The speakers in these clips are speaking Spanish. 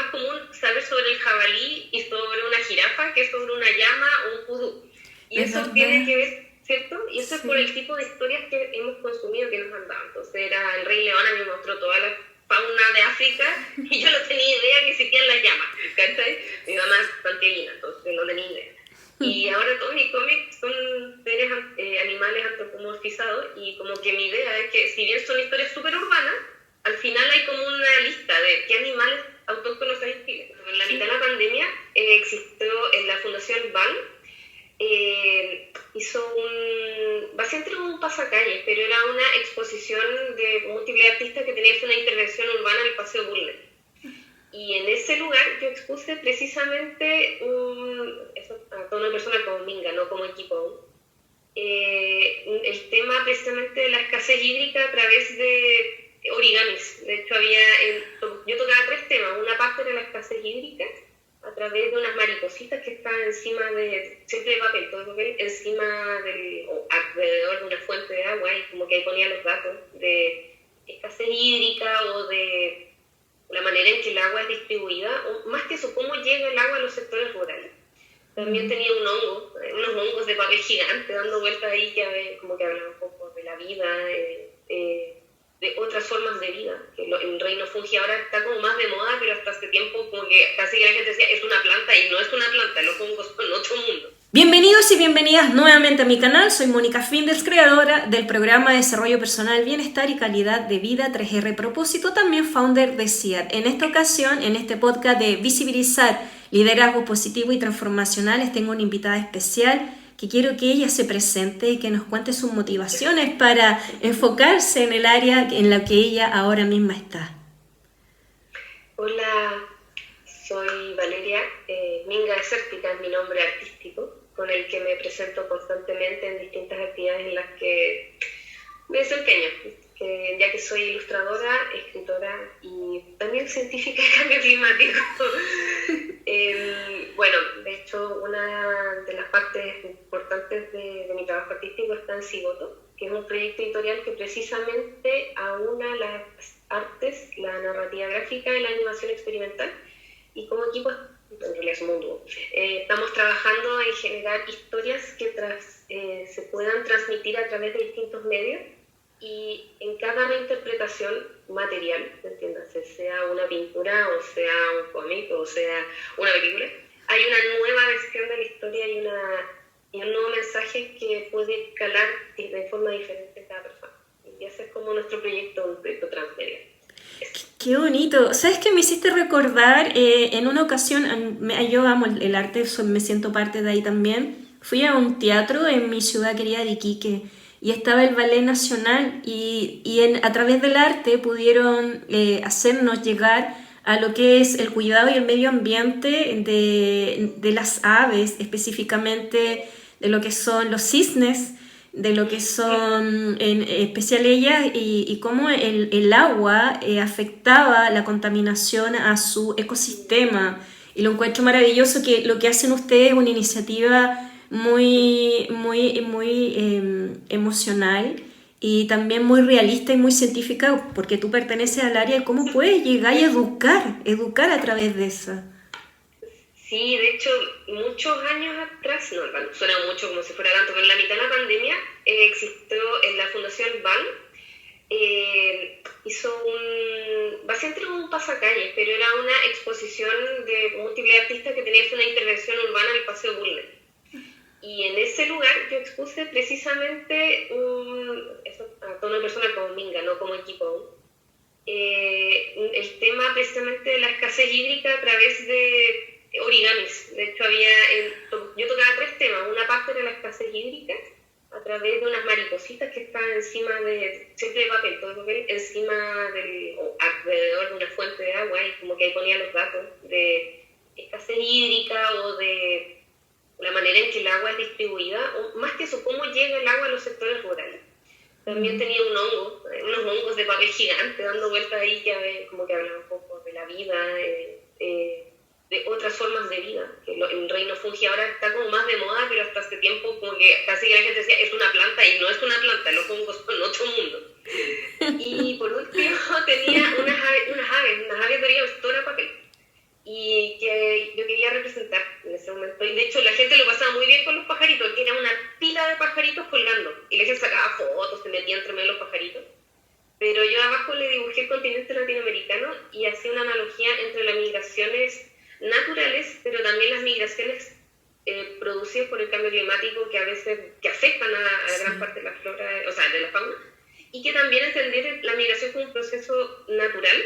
más común saber sobre el jabalí y sobre una jirafa que sobre una llama o un pudú. Y Es eso verdad. tiene que ver, ¿cierto? Y eso es Sí. por el tipo de historias que hemos consumido, que nos han dado. Entonces era el Rey León, a mí me mostró toda la fauna de África y yo no tenía idea que existían las llamas, ¿cachai? Mi mamá es planteadina, entonces no tenía idea. Y ahora todos mis cómics son seres animales antropomorfizados, y como que mi idea es que si bien son historias súper urbanas, al final hay como una lista de qué animales autóctonos hay en Chile. En la mitad de la pandemia existió en la Fundación BAL, hizo básicamente un pasacalles, pero era una exposición de múltiples artistas que tenían una intervención urbana en el Paseo Bulnes. Y en ese lugar yo expuse precisamente a una persona como Minga, no como equipo, el tema precisamente de la escasez hídrica a través de origamis. De hecho, yo tocaba 3 temas. Una parte era la escasez hídrica a través de unas maripositas que están encima siempre de papel, todo de papel, encima o alrededor de una fuente de agua, y como que ahí ponía los datos de escasez hídrica o de la manera en que el agua es distribuida, o más que eso, cómo llega el agua a los sectores rurales. También tenía unos hongos de papel gigante dando vueltas ahí, que como que hablaba un poco de la vida, de otras formas de vida, que el reino fungi ahora está como más de moda, pero hasta hace tiempo como que casi que la gente decía es una planta, y no es una planta, los hongos son otro mundo. Bienvenidos y bienvenidas nuevamente a mi canal. Soy Mónica Findels, creadora del programa de Desarrollo Personal, Bienestar y Calidad de Vida 3R Propósito, también founder de CIAT. En esta ocasión, en este podcast de visibilizar liderazgo positivo y transformacionales, tengo una invitada especial que quiero que ella se presente y que nos cuente sus motivaciones para enfocarse en el área en la que ella ahora misma está. Hola, soy Valeria, Minga Desértica es mi nombre artístico, con el que me presento constantemente en distintas actividades en las que me desempeño, ya que soy ilustradora, escritora y también científica de cambio climático. Bueno, de hecho, una de las partes importantes de mi trabajo artístico está en Cigoto, que es un proyecto editorial que precisamente aúna las artes, la narrativa gráfica y la animación experimental, y como equipo, en realidad somos un dúo, estamos trabajando en generar historias que se puedan transmitir a través de distintos medios, y en cada reinterpretación material, entiéndase, sea una pintura o sea un cómic o sea una película, hay una nueva versión de la historia y un nuevo mensaje que puede calar de forma diferente en cada persona. Y ese es como nuestro proyecto, un proyecto transmedia. Qué bonito. ¿Sabes qué me hiciste recordar? En una ocasión, yo amo el arte, me siento parte de ahí también. Fui a un teatro en mi ciudad querida de Iquique y estaba el Ballet Nacional y a través del arte pudieron hacernos llegar a lo que es el cuidado y el medio ambiente de las aves, específicamente de lo que son los cisnes, de lo que son en especial ellas y cómo el agua afectaba la contaminación a su ecosistema. Y lo encuentro maravilloso que lo que hacen ustedes es una iniciativa muy emocional y también muy realista y muy científica, porque tú perteneces al área de cómo puedes llegar y educar a través de eso. Sí, de hecho, muchos años atrás, no, suena mucho como si fuera tanto, pero en la mitad de la pandemia existió en la Fundación BAL, hizo básicamente un pasacalles, pero era una exposición de múltiples artistas que tenían una intervención urbana en el Paseo Bulnes. Y en ese lugar yo expuse precisamente a una persona como Minga, no como equipo, el tema precisamente de la escasez hídrica a través de origamis. De hecho, yo tocaba 3 temas. Una parte era la escasez hídrica a través de unas maripositas que están encima siempre de papel, todo de papel, encima o alrededor de una fuente de agua, y como que ahí ponía los datos de escasez hídrica o de la manera en que el agua es distribuida, o más que eso, cómo llega el agua a los sectores rurales. También tenía unos hongos de papel gigante dando vueltas ahí, que como que hablaba un poco de la vida, de otras formas de vida, que el reino fungi ahora está como más de moda, pero hasta hace tiempo como que casi que la gente decía es una planta, y no es una planta, los hongos son otro mundo. Y por último tenía unas aves de origen, todo era papel. yo quería representar en ese momento. Y de hecho la gente lo pasaba muy bien con los pajaritos, que era una pila de pajaritos colgando. Y la gente sacaba fotos, se metía entre medio de los pajaritos. Pero yo abajo le dibujé el continente latinoamericano y hacía una analogía entre las migraciones naturales, pero también las migraciones producidas por el cambio climático que a veces que afectan a gran parte de la flora, o sea, de la fauna, y que también entender la migración como un proceso natural,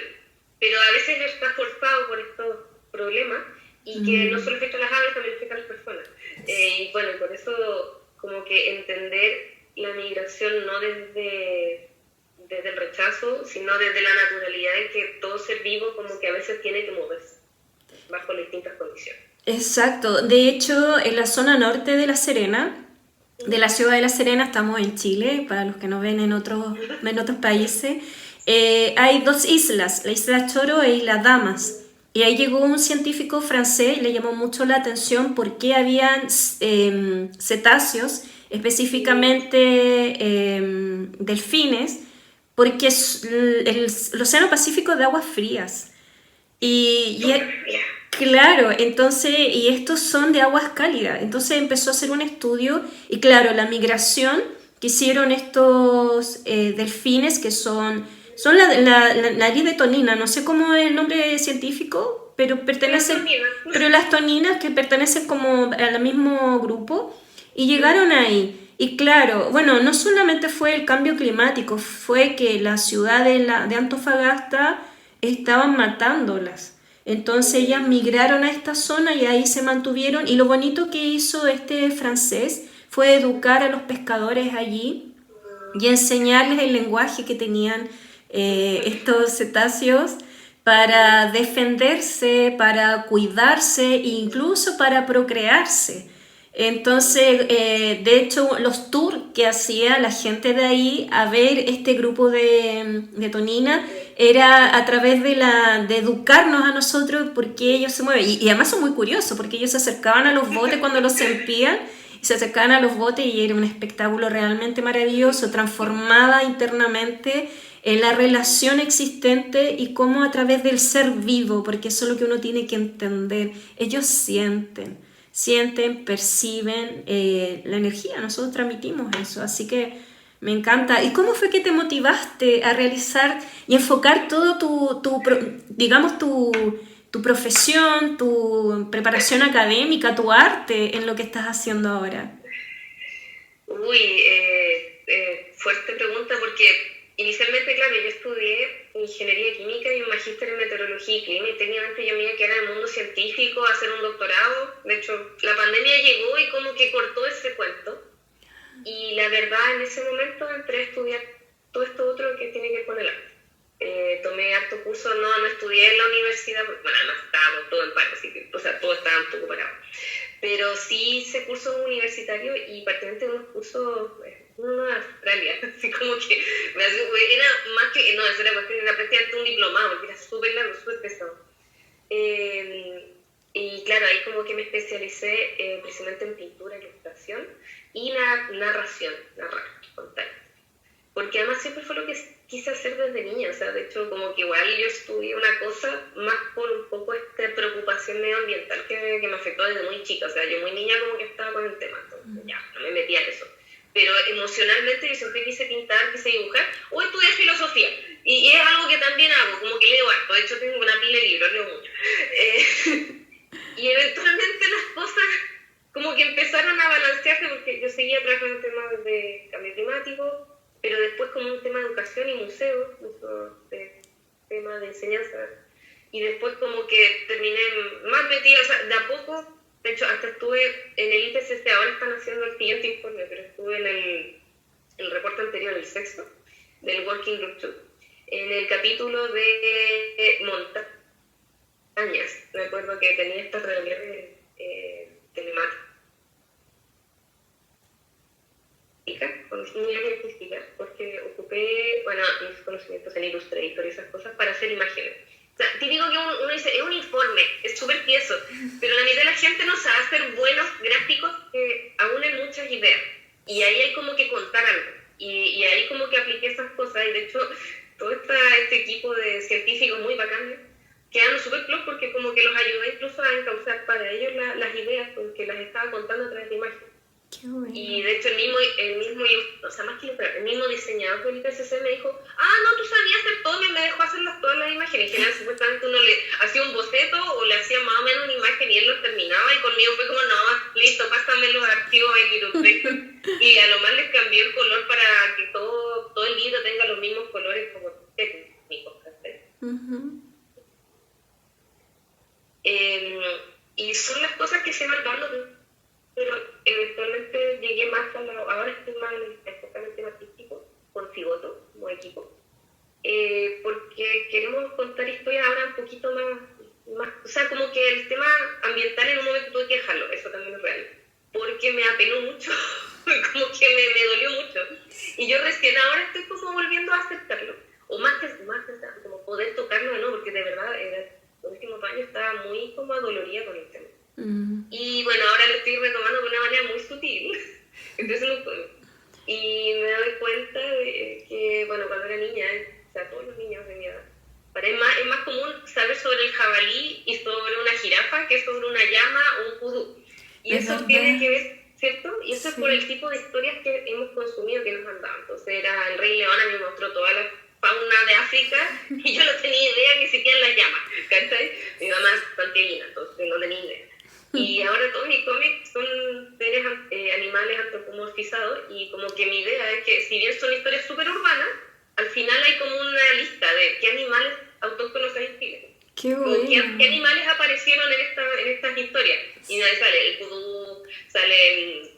pero a veces está forzado por estos problemas y que no solo afecta a las aves, también afecta a las personas. Y bueno, por eso como que entender la migración no desde el rechazo, sino desde la naturalidad en que todo ser vivo como que a veces tiene que moverse bajo las distintas condiciones. Exacto. De hecho, en la zona norte de La Serena, de la ciudad de La Serena, estamos en Chile, para los que nos ven en otros países, hay dos islas, la isla Choro e isla Damas. Y ahí llegó un científico francés y le llamó mucho la atención porque habían cetáceos, específicamente delfines, porque el Océano Pacífico es de aguas frías. Claro, entonces, y estos son de aguas cálidas. Entonces empezó a hacer un estudio y claro, la migración que hicieron estos delfines que son la nariz de tonina, no sé cómo es el nombre científico, pero pero las toninas que pertenecen como al mismo grupo y llegaron ahí. Y claro, bueno, no solamente fue el cambio climático, fue que la ciudad de Antofagasta estaban matándolas. Entonces ellas migraron a esta zona y ahí se mantuvieron. Y lo bonito que hizo este francés fue educar a los pescadores allí y enseñarles el lenguaje que tenían estos cetáceos para defenderse, para cuidarse e incluso para procrearse. Entonces, de hecho, los tours que hacía la gente de ahí a ver este grupo de tonina era a través de educarnos a nosotros porque ellos se mueven. Y además son muy curiosos porque ellos se acercaban a los botes cuando los empían, y se acercaban a los botes y era un espectáculo realmente maravilloso, transformada internamente en la relación existente y cómo a través del ser vivo, porque eso es lo que uno tiene que entender, ellos sienten, perciben la energía, nosotros transmitimos eso, así que me encanta. ¿Y cómo fue que te motivaste a realizar y enfocar todo digamos, tu profesión, tu preparación académica, tu arte en lo que estás haciendo ahora? Uy, fuerte pregunta porque inicialmente, claro, yo estudié ingeniería química y un magíster en meteorología y clima y técnicamente yo me iba a quedar en el mundo científico a hacer un doctorado. De hecho, la pandemia llegó y como que cortó ese cuento. Y la verdad, en ese momento entré a estudiar todo esto otro que tiene que ver con el arte. Tomé harto curso, no estudié en la universidad, porque bueno, además estábamos todo en paro, así que, o sea, todo estaba un poco parado. Pero sí hice cursos universitarios y particularmente unos cursos, uno en Australia, así como que era más que, no, eso era prácticamente un diplomado, porque era súper largo, súper pesado. Y claro, ahí como que me especialicé precisamente en pintura, ilustración y la narración, contar. Porque además siempre fue lo que quise hacer desde niña, o sea, de hecho como que igual yo estudié una cosa más por un poco esta preocupación medioambiental que me afectó desde muy chica, o sea, yo muy niña como que estaba con el tema, entonces ya, no me metía en eso. Pero emocionalmente yo siempre quise pintar, quise dibujar, o estudié filosofía, y es algo que también hago, como que leo harto, de hecho tengo una pila de libros, leo mucho. Y eventualmente las cosas como que empezaron a balancearse porque yo seguía trabajando en temas de cambio climático, pero después como un tema de educación y museo, de tema de enseñanza, y después como que terminé más metida, o sea, de a poco, de hecho hasta estuve en el IPCC, ahora están haciendo el siguiente informe, pero estuve en el reporte anterior, el sexto, del Working Group 2, en el capítulo de montañas, me acuerdo que tenía estas reuniones telemáticas, muy artística, porque ocupé, bueno, mis conocimientos en Illustrator y esas cosas para hacer imágenes. O sea, típico que uno dice, es un informe, es súper tieso, pero la mitad de la gente no sabe hacer buenos gráficos que aúnen muchas ideas. Y ahí hay como que contar algo. Y ahí como que apliqué esas cosas, y de hecho, todo este equipo de científicos muy bacanes quedaron súper close porque como que los ayudé incluso incluso a encauzar para ellos las ideas, porque las estaba contando a través de imágenes. Qué bueno. Y de hecho el mismo diseñador del IPCC me dijo, no, tú sabías hacer todo, y me dejó hacer todas las imágenes. En general, supuestamente uno le hacía un boceto o le hacía más o menos una imagen y él lo terminaba, y conmigo fue como, no, listo, pásame los archivos en Illustrator. Y a lo más les cambió el color para que todo el libro tenga los mismos colores como técnicos. Uh-huh. Y son las cosas que se van dando, pero eventualmente llegué más ahora estoy más enfocada en el tema artístico, con Cigoto, como equipo, porque queremos contar historias ahora un poquito más, o sea, como que el tema ambiental en un momento tuve que dejarlo, eso también es real, porque me apenó mucho, como que me dolió mucho, y yo recién ahora estoy como volviendo a aceptarlo, o más que como poder tocarlo de nuevo, porque de verdad los últimos años estaba muy como adolorida con el tema. Y bueno, ahora lo estoy retomando de una manera muy sutil, entonces y me doy cuenta de que, bueno, cuando era niña, o sea, todos los niños de mi edad, es más común saber sobre el jabalí y sobre una jirafa que sobre una llama o un pudú. Y eso tiene que ver, ¿cierto? Y eso es por el tipo de historias que hemos consumido, que nos han dado. Entonces era el Rey León, a mí me mostró toda la fauna de África y yo no tenía idea que existían las llamas, ¿cachai? Mi mamá es santiaguina, entonces no tenía idea. Y ahora todos mis cómics son seres animales antropomorfizados, y como que mi idea es que si bien son historias súper urbanas, al final hay como una lista de qué animales autóctonos hay en Chile. Qué bueno. ¿Qué animales aparecieron en estas historias? Y ahí sale el pudú, sale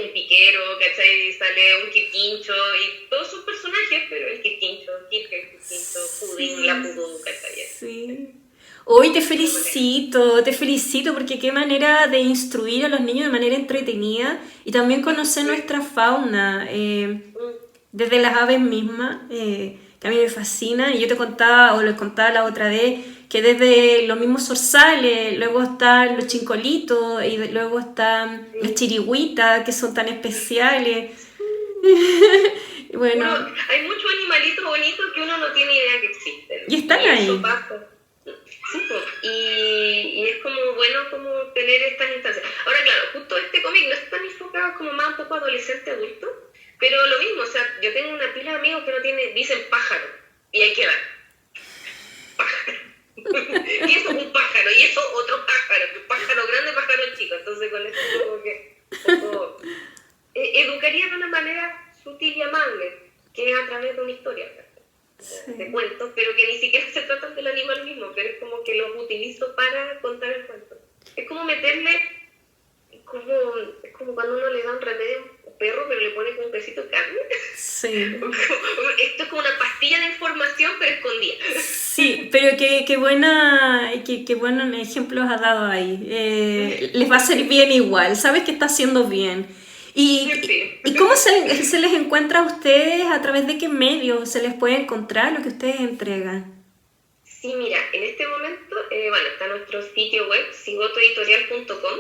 un piquero, ¿cachai? Sale un quirquincho, y todos son personajes, pero el quirquincho, Pudín, la pudú, ¿cachai? Sí. Hoy te felicito porque qué manera de instruir a los niños de manera entretenida y también conocer nuestra fauna, desde las aves mismas, que a mí me fascina. Y yo te contaba, o les contaba la otra vez, que desde los mismos zorzales, luego están los chincolitos y luego están las chirigüitas, que son tan especiales. Bueno, hay muchos animalitos bonitos que uno no tiene idea que existen. Y están ahí. Eso pasa. Sí, y es como bueno como tener estas instancias. Ahora, claro, justo este cómic no es tan enfocado, como más un poco adolescente, adulto, pero lo mismo, o sea, yo tengo una pila de amigos que dicen pájaro, y hay que ver pájaro. Y eso es un pájaro, y eso otro pájaro grande, pájaro chico. Entonces con esto como que educaría de una manera sutil y amable, que es a través de una historia, de cuentos, pero que ni siquiera se tratan del animal mismo, pero es como que los utilizo para contar el cuento. Es como meterle, es como cuando uno le da un remedio a un perro, pero le pone como un pedacito de carne. Sí. Esto es como una pastilla de información, pero escondida. Sí, pero qué buenos ejemplos has dado ahí. Les va a hacer bien igual, sabes que está haciendo bien. ¿Y cómo se les encuentra a ustedes? ¿A través de qué medios se les puede encontrar lo que ustedes entregan? Sí, mira, en este momento, está nuestro sitio web, cigotoeditorial.com.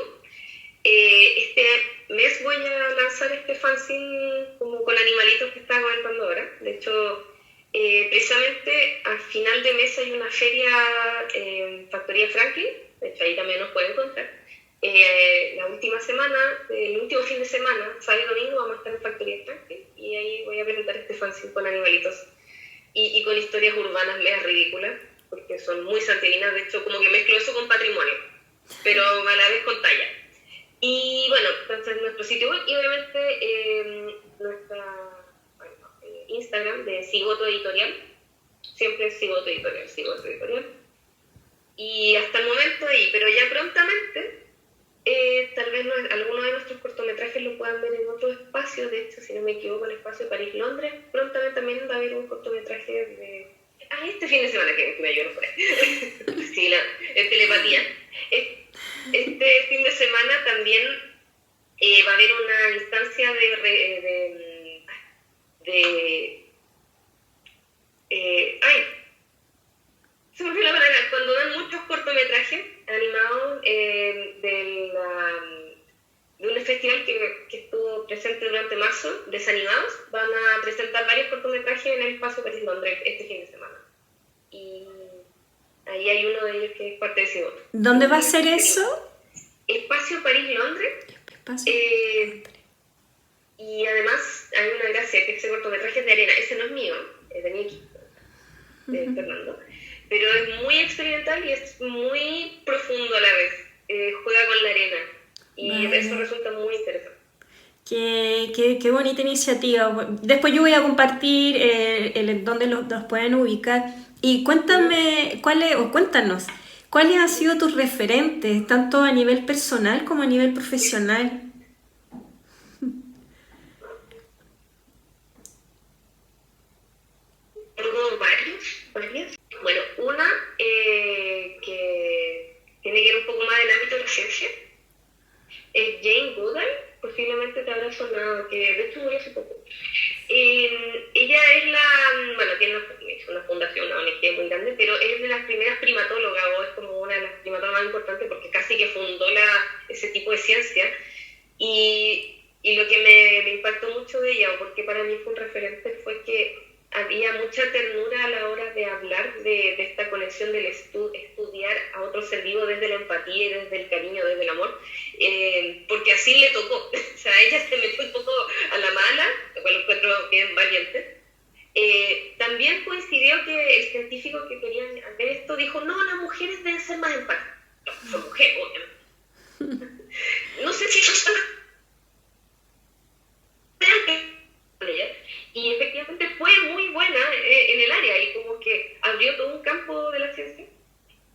Este mes voy a lanzar este fanzine como con animalitos que estaba comentando ahora. De hecho, precisamente al final de mes hay una feria en Factoría Franklin, de hecho ahí también nos pueden encontrar. La última semana, el último fin de semana, sábado y domingo, vamos a estar en Factoría Franklin, y ahí voy a presentar este fanzine con animalitos y con historias urbanas medias ridículas, porque son muy santiaguinas. De hecho como que mezclo eso con patrimonio, pero a la vez con talla. Y bueno, entonces nuestro sitio web y obviamente nuestra Instagram de Cigoto Editorial, siempre es Cigoto Editorial. Y hasta el momento ahí, pero ya prontamente, tal vez algunos de nuestros cortometrajes lo puedan ver en otro espacio. De hecho, si no me equivoco, el espacio París-Londres, prontamente también va a haber un cortometraje de... este fin de semana que me ayudó por ahí. Sí, telepatía. Este fin de semana también va a haber una instancia se me olvidó la palabra, cuando dan muchos cortometrajes animados de un festival que estuvo presente durante marzo, Desanimados. Van a presentar varios cortometrajes en el espacio París Londres este fin de semana. Y Ahí hay uno de ellos que es parte de ese voto. ¿Dónde va a ser eso? Espacio París-Londres. Espacio. Y además hay una gracia que es ese cortometraje de arena. Ese no es mío, es de mi equipo, de Fernando. Pero es muy experimental y es muy profundo a la vez. Juega con la arena. Y eso resulta muy interesante. Qué bonita iniciativa. Después yo voy a compartir dónde los pueden ubicar. Y cuéntame, cuéntanos, ¿cuáles han sido tus referentes, tanto a nivel personal como a nivel profesional? Tengo varios. Bueno, una que tiene que ver un poco más del ámbito de la ciencia es Jane Goodall, posiblemente te habrá sonado, que de hecho murió hace poco. Ella es tiene una fundación, una ONG muy grande, pero es de las primeras primatólogas, o es como una de las primatólogas más importantes porque casi que fundó ese tipo de ciencia. Y lo que me impactó mucho de ella, o porque para mí fue un referente, fue que había mucha ternura a la hora de hablar de esta conexión del estudiar a otro ser vivo desde la empatía y desde el cariño, desde el amor, porque así le tocó. O sea, ella se metió un poco a la mala, lo cual encuentro bien valiente. También coincidió que el científico que quería ver esto dijo, no, las mujeres deben ser más empáticas. No, son mujeres, obviamente. No sé si eso son... Y efectivamente fue muy buena en el área y como que abrió todo un campo de la ciencia.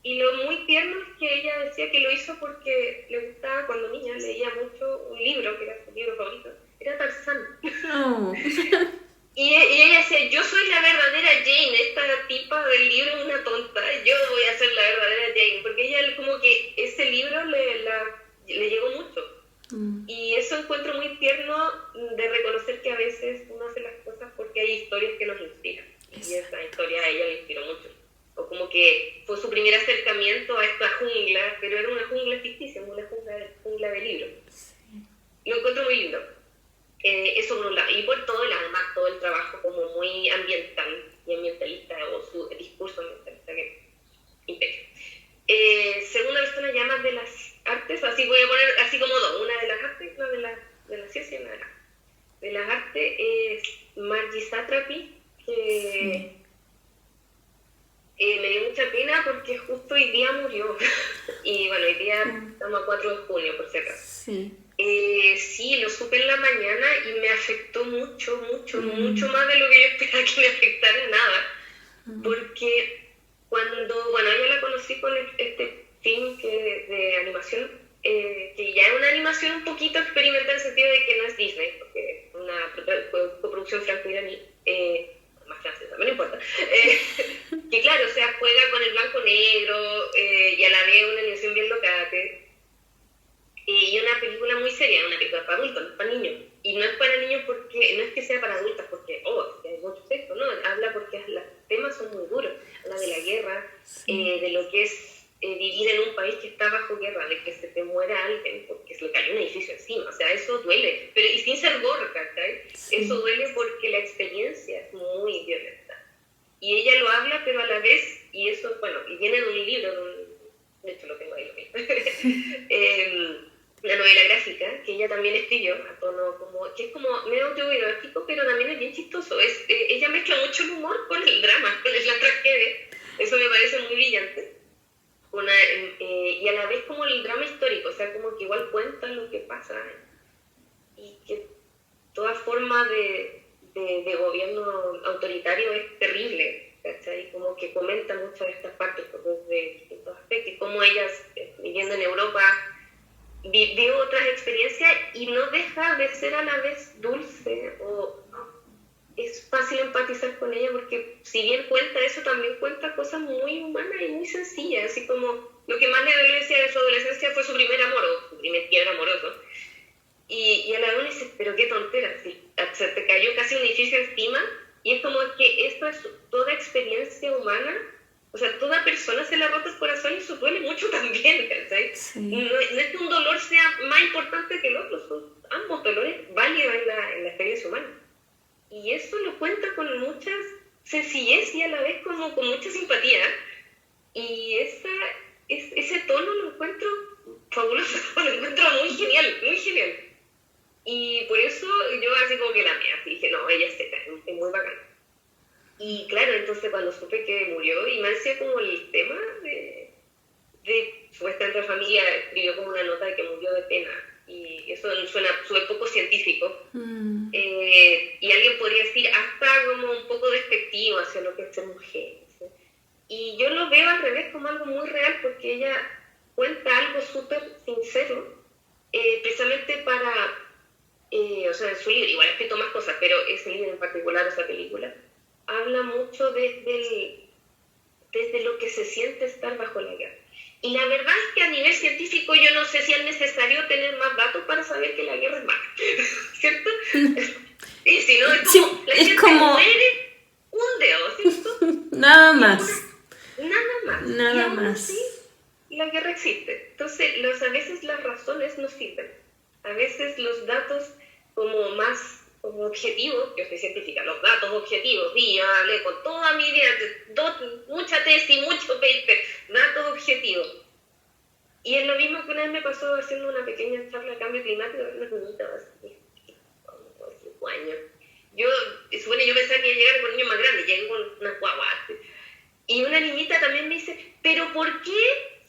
Y lo muy tierno es que ella decía que lo hizo porque le gustaba, cuando niña leía mucho un libro, que era su libro favorito, era Tarzán. Oh. Y ella decía, yo soy la verdadera Jane, esta tipa del libro es una tonta, yo voy a ser la verdadera Jane, porque ella como que ese libro le llegó mucho. Y eso encuentro muy tierno de reconocer que a veces uno hace las cosas porque hay historias que nos inspiran. Y esa historia a ella le inspiró mucho. O como que fue su primer acercamiento a esta jungla, pero era una jungla ficticia, una jungla de libros. Lo encuentro muy lindo. Eso por un lado. Y por todo todo el trabajo como muy ambiental y ambientalista, o su discurso ambientalista que impecable. Segunda persona llama de las artes, así voy a poner así como dos, una de las artes, una de la ciencia y una de las artes es Margie Satrapi, que me dio mucha pena porque justo hoy día murió. Y bueno, hoy día estamos a 4 de junio, por si acaso. Sí, lo supe en la mañana y me afectó mucho más de lo que yo esperaba que me afectara nada. Porque ella la conocí con este film de animación, que ya es una animación un poquito experimental en el sentido de que no es Disney, porque es una coproducción franco-iraní, más francesa, no importa, que claro, o sea, juega con el blanco-negro y a la vez una animación bien locate, y una película muy seria, una película para adultos, no es para niños, y no es para niños porque, no es que sea para adultas porque, hay mucho sexo, no, habla porque los temas son muy duros, habla de la guerra, de lo que es vivir en un país que está bajo guerra, de que se te muera alguien porque se le cayó un edificio encima, o sea, eso duele, pero y sin ser gore, ¿cachai? Eso duele porque la experiencia es muy violenta. Y ella lo habla, pero a la vez, y eso, y viene de un libro, de hecho lo tengo ahí, una novela gráfica que ella también escribió, a tono que es como medio autobiográfico, pero también es bien chistoso. Ella mezcla mucho el humor con el drama, con la tragedia, eso me parece muy brillante. Y a la vez como el drama histórico, o sea, como que igual cuenta lo que pasa y que toda forma de gobierno autoritario es terrible, ¿cachai? Como que comenta muchas de estas partes desde distintos aspectos, como ellas viviendo en Europa vivió otras experiencias y no deja de ser a la vez dulce, o es fácil empatizar con ella porque si bien cuenta eso, también cuenta cosas muy humanas y muy sencillas, así como lo que más le dolió de su adolescencia fue su primer amor, o su primer quiebre amoroso, y a la vez dices, pero qué tontera, se te cayó casi un edificio encima, y es como que esto es toda experiencia humana. O sea, toda persona se le ha roto el corazón y eso duele mucho también, ¿sabes? Sí. No es que un dolor sea más importante que el otro, son ambos dolores válidos en la experiencia humana. Y eso lo cuenta con mucha sencillez y a la vez como con mucha simpatía. Y ese tono lo encuentro fabuloso, lo encuentro muy genial, muy genial. Y por eso yo así como que la mía, dije, no, ella es seca, es muy bacana. Y claro, entonces cuando supe que murió, y me hacía como el tema de supuestamente la familia escribió como una nota de que murió de pena, y eso suena súper poco científico. Y alguien podría decir hasta como un poco despectivo hacia lo que es ser mujer, ¿sí? Y yo lo veo al revés como algo muy real, porque ella cuenta algo súper sincero, precisamente para, o sea, en su libro, igual ha escrito más cosas, pero ese libro en particular, esa película, habla mucho desde lo que se siente estar bajo la guerra. Y la verdad es que a nivel científico yo no sé si es necesario tener más datos para saber que la guerra es mala, ¿cierto? Y si no, es como, sí, la gente muere un dedo, ¿cierto? Nada más. Nada más. Nada y aún más. así, la guerra existe. Entonces, a veces las razones no sirven. A veces los datos como más como objetivos, yo soy científica, los datos objetivos, dígale con toda mi idea, mucha tesis, mucho paper, datos objetivos. Y es lo mismo que una vez me pasó haciendo una pequeña charla de cambio climático, una niñita de 5 años. Yo pensaba que iba a llegar con niños más grandes, llegué con una guagua. Y una niñita también me dice, ¿pero por qué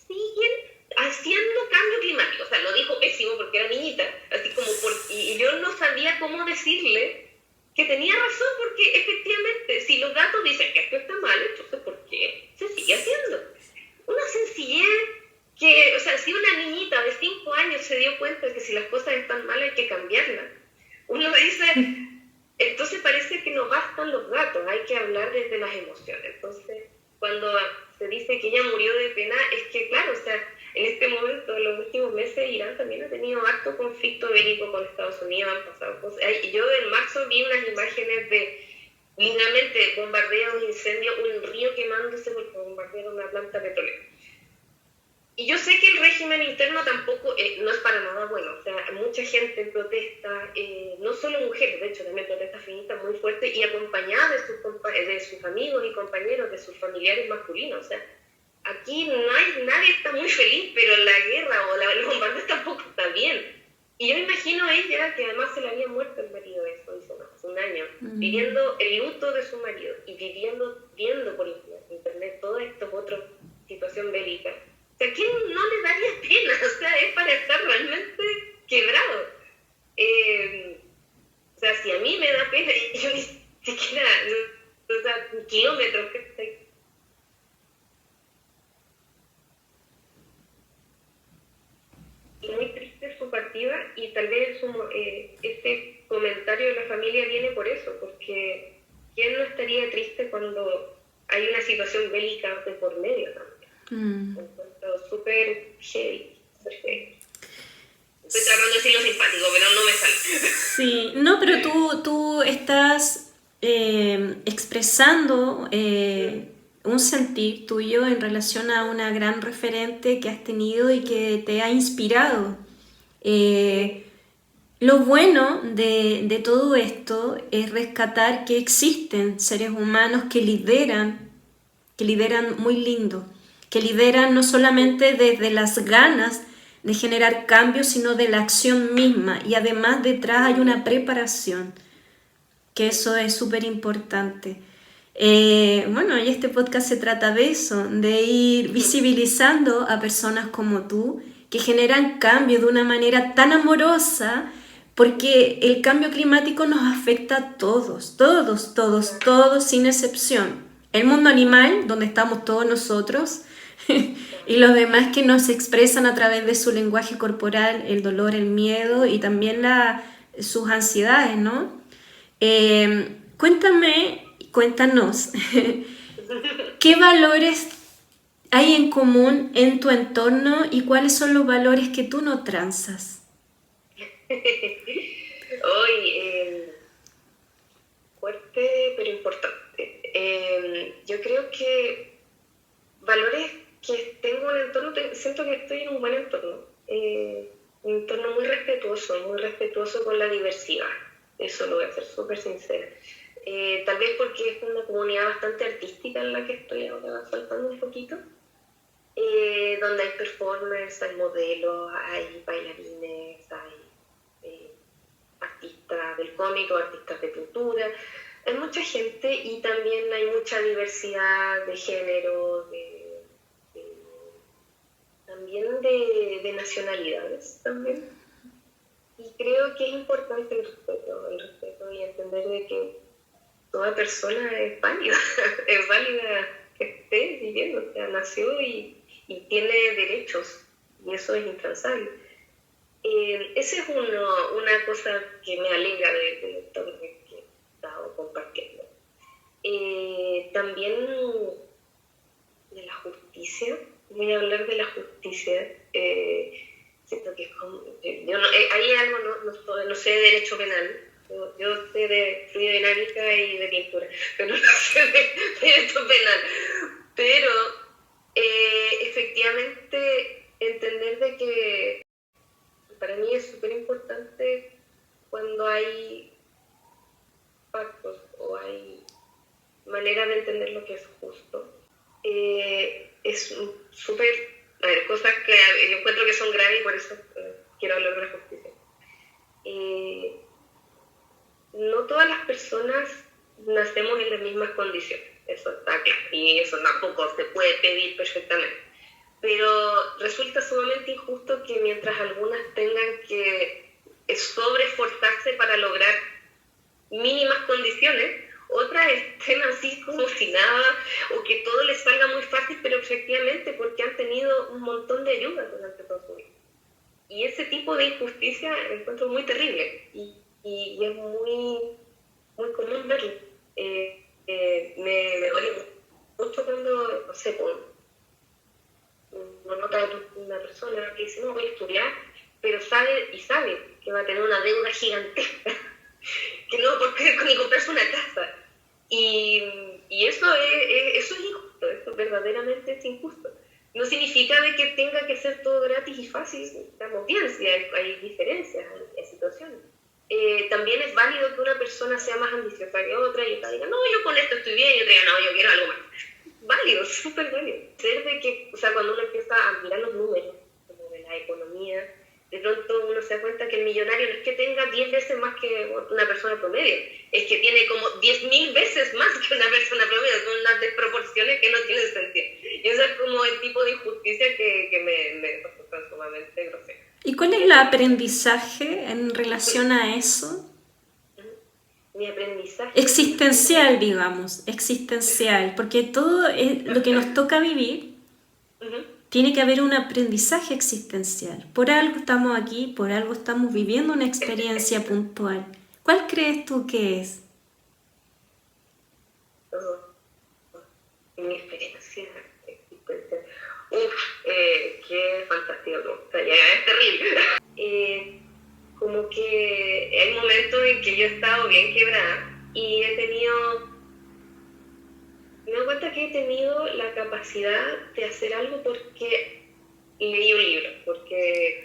siguen haciendo cambio climático? O sea, lo dijo pésimo porque era niñita, así como y yo no sabía cómo decirle que tenía razón, porque efectivamente, si los datos dicen que esto está mal, entonces ¿por qué se sigue haciendo? Una sencillez que, o sea, si una niñita de 5 años se dio cuenta de que si las cosas están mal hay que cambiarlas, uno dice, entonces parece que no bastan los datos, hay que hablar desde las emociones. Entonces, cuando se dice que ella murió de pena, es que claro, o sea, en este momento, en los últimos meses, Irán también ha tenido harto conflicto bélico con Estados Unidos, han pasado cosas. Yo en marzo vi unas imágenes de, literalmente, bombardeos, incendios, un río quemándose porque bombardearon una planta petrolera. Y yo sé que el régimen interno tampoco no es para nada bueno, o sea, mucha gente protesta, no solo mujeres, de hecho también protestas feministas muy fuertes y acompañadas de sus amigos y compañeros, de sus familiares masculinos, o sea, aquí nadie está muy feliz, pero la guerra o los bombardeos tampoco está bien. Y yo me imagino a ella, que además se le había muerto el marido de eso, hace un año, viviendo el luto de su marido y viendo por internet toda esta otra situación bélica. O sea, ¿a quién no le daría pena? O sea, es para estar realmente quebrado. O sea, si a mí me da pena, yo ni siquiera, o sea, kilómetros que estoy. Muy triste su partida, y tal vez este comentario de la familia viene por eso, porque ¿quién no estaría triste cuando hay una situación bélica de por medio también? Súper heavy, súper heavy. Estoy tratando de decirlo simpático, pero no me sale. Sí, no, pero tú estás expresando un sentir tuyo en relación a una gran referente que has tenido y que te ha inspirado. Lo bueno de todo esto es rescatar que existen seres humanos que lideran muy lindo, que lideran no solamente desde las ganas de generar cambios, sino de la acción misma, y además detrás hay una preparación, que eso es súper importante. Bueno, y este podcast se trata de eso, de ir visibilizando a personas como tú, que generan cambio de una manera tan amorosa, porque el cambio climático nos afecta a todos, sin excepción. El mundo animal, donde estamos todos nosotros, y los demás que nos expresan a través de su lenguaje corporal, el dolor, el miedo y también sus ansiedades, ¿no? Cuéntanos, ¿qué valores hay en común en tu entorno y cuáles son los valores que tú no transas? Hoy, fuerte pero importante. Yo creo que valores que tengo en el entorno, siento que estoy en un buen entorno, un entorno muy respetuoso con la diversidad, eso lo voy a ser súper sincera. Tal vez porque es una comunidad bastante artística en la que estoy ahora saltando un poquito, donde hay performers, hay modelos, hay bailarines, hay artistas del cómic o artistas de pintura. Hay mucha gente y también hay mucha diversidad de género, también de nacionalidades también. Y creo que es importante el respeto y entender de que toda persona es válida, es válida que esté viviendo, o sea, nació y tiene derechos, y eso es intransable. Esa es una cosa que me alegra del entorno que he estado compartiendo. También de la justicia, voy a hablar de la justicia. Siento que es como, yo no, hay algo, no sé de derecho penal, yo sé de fluidodinámica y de pintura, pero no sé de derecho penal. Pero efectivamente entender de que para mí es súper importante cuando hay pactos o hay manera de entender lo que es justo. Es súper, a ver, cosas que yo encuentro que son graves y por eso quiero hablar de la justicia. No todas las personas nacemos en las mismas condiciones, eso está claro, y eso tampoco se puede pedir perfectamente. Pero resulta sumamente injusto que mientras algunas tengan que sobreesforzarse para lograr mínimas condiciones, otras estén así como si nada, o que todo les salga muy fácil, pero efectivamente porque han tenido un montón de ayuda durante toda su vida. Y ese tipo de injusticia lo encuentro muy terrible y es muy, muy común verlo. Me duele mucho cuando, no sé, uno nota de una persona que dice, no, voy a estudiar, pero sabe que va a tener una deuda gigantesca, que no va a poder ni comprarse una casa. Y eso es injusto, eso verdaderamente es injusto. No significa de que tenga que ser todo gratis y fácil, estamos bien, si hay diferencias, hay situaciones. También es válido que una persona sea más ambiciosa que otra y otra diga, no, yo con esto estoy bien, y otra diga, no, yo quiero algo más. Válido, súper válido. Ser de que, o sea, cuando uno empieza a mirar los números, como de la economía, de pronto uno se da cuenta que el millonario no es que tenga 10 veces más que una persona promedio, es que tiene como 10.000 veces más que una persona promedio, son unas desproporciones que no tienen sentido. Y eso es como el tipo de injusticia que me resulta sumamente grosera. ¿Y cuál es el aprendizaje en relación a eso? Mi aprendizaje Existencial, digamos, existencial, porque todo lo que nos toca vivir tiene que haber un aprendizaje existencial. Por algo estamos aquí, por algo estamos viviendo una experiencia puntual. ¿Cuál crees tú que es? Mi experiencia existencial. Qué fantástico, o sea, ya es terrible. Como que hay momentos en que yo he estado bien quebrada y me doy cuenta que he tenido la capacidad de hacer algo porque leí un libro,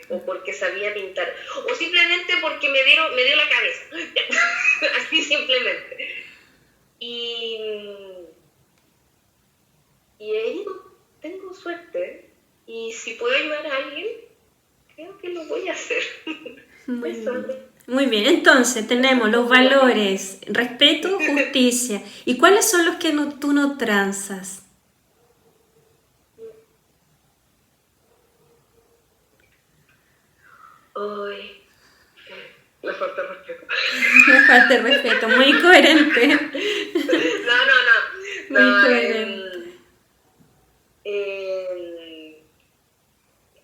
o porque sabía pintar, o simplemente porque me dio la cabeza, así simplemente. Y ahí tengo suerte, y si puedo ayudar a alguien, creo que lo voy a hacer. Muy bien, entonces tenemos los valores, respeto, justicia. ¿Y cuáles son los que tú no transas? Ay, la falta de respeto. La falta de respeto, muy coherente. No, muy coherente.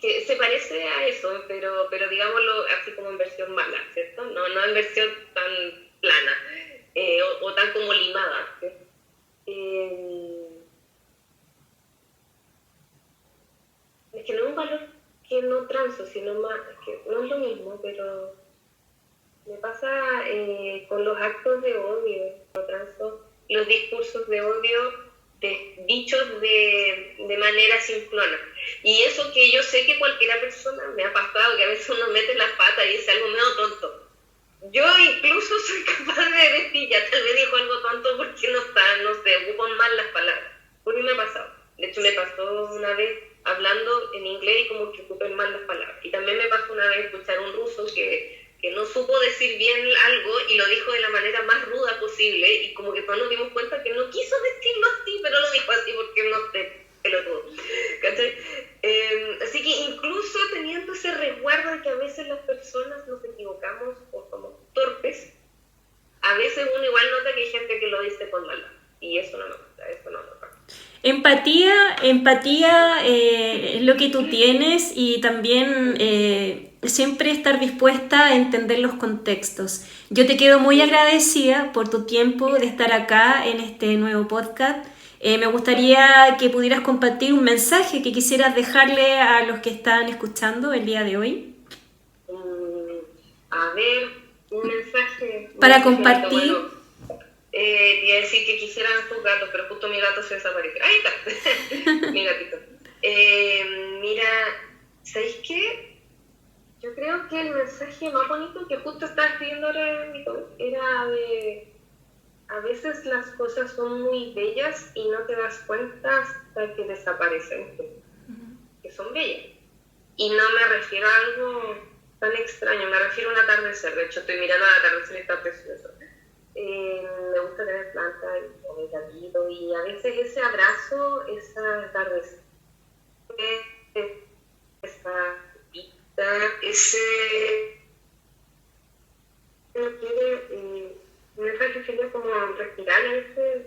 Que se parece a eso, pero digámoslo así como en versión mala, ¿cierto? No en versión tan plana o tan como limada, ¿cierto? Es que no es un valor que no transo, sino más, que no es lo mismo, pero me pasa con los actos de odio, no transo los discursos de odio dichos de manera simplona. Y eso que yo sé que cualquiera persona me ha pasado, que a veces uno mete las patas y dice algo medio tonto. Yo incluso soy capaz de decir, ya tal vez dijo algo tonto porque no sé, ocupan mal las palabras. Porque me ha pasado. De hecho, me pasó una vez hablando en inglés y como que ocupen mal las palabras. Y también me pasó una vez escuchar un ruso que no supo decir bien algo y lo dijo de la manera más ruda posible y como que todos nos dimos cuenta que no quiso decirlo así, pero lo dijo así porque no sé, pelotudo. ¿Cachai? Así que incluso teniendo ese resguardo de que a veces las personas nos equivocamos o somos torpes, a veces uno igual nota que hay gente que lo dice con maldad y eso no me gusta, eso no me gusta. Empatía es lo que tú tienes y también siempre estar dispuesta a entender los contextos. Yo te quedo muy agradecida por tu tiempo de estar acá en este nuevo podcast. Me gustaría que pudieras compartir un mensaje que quisieras dejarle a los que están escuchando el día de hoy. A ver, un mensaje para compartir. Bueno, iba a decir que quisieran tus gatos, pero justo mi gato se desapareció. Ahí está, mi gatito. Mira, ¿sabéis qué? Yo creo que el mensaje más bonito que justo estaba escribiendo ahora era de a veces las cosas son muy bellas y no te das cuenta hasta que desaparecen, que son bellas. Y no me refiero a algo tan extraño, me refiero a un atardecer. De hecho, estoy mirando al atardecer y está precioso. Me gusta tener plantas o mi gatito y a veces ese abrazo, esa atardecer, esa pista, ese un mensaje sería como respirar a veces,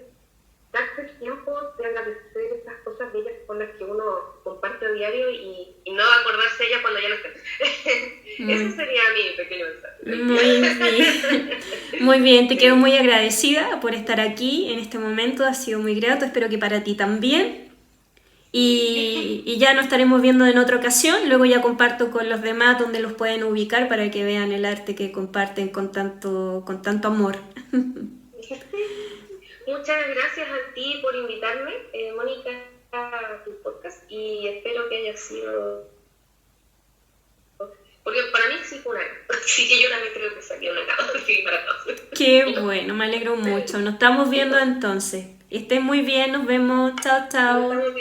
darse el tiempo de agradecer esas cosas bellas con las que uno comparte a diario y no acordarse de ellas cuando ya no estén. Ese sería mi pequeño mensaje. Muy bien, te quedo muy agradecida por estar aquí en este momento, ha sido muy grato, espero que para ti también. Y ya nos estaremos viendo en otra ocasión, luego ya comparto con los demás donde los pueden ubicar para que vean el arte que comparten con tanto amor. Muchas gracias a ti por invitarme, Mónica, a tu podcast y espero que haya sido... Porque para mí sí fue un año, así que yo también creo que salía un acabo para todos. Qué bueno, me alegro mucho. Nos estamos viendo entonces. Estén muy bien, nos vemos. Chao, chao.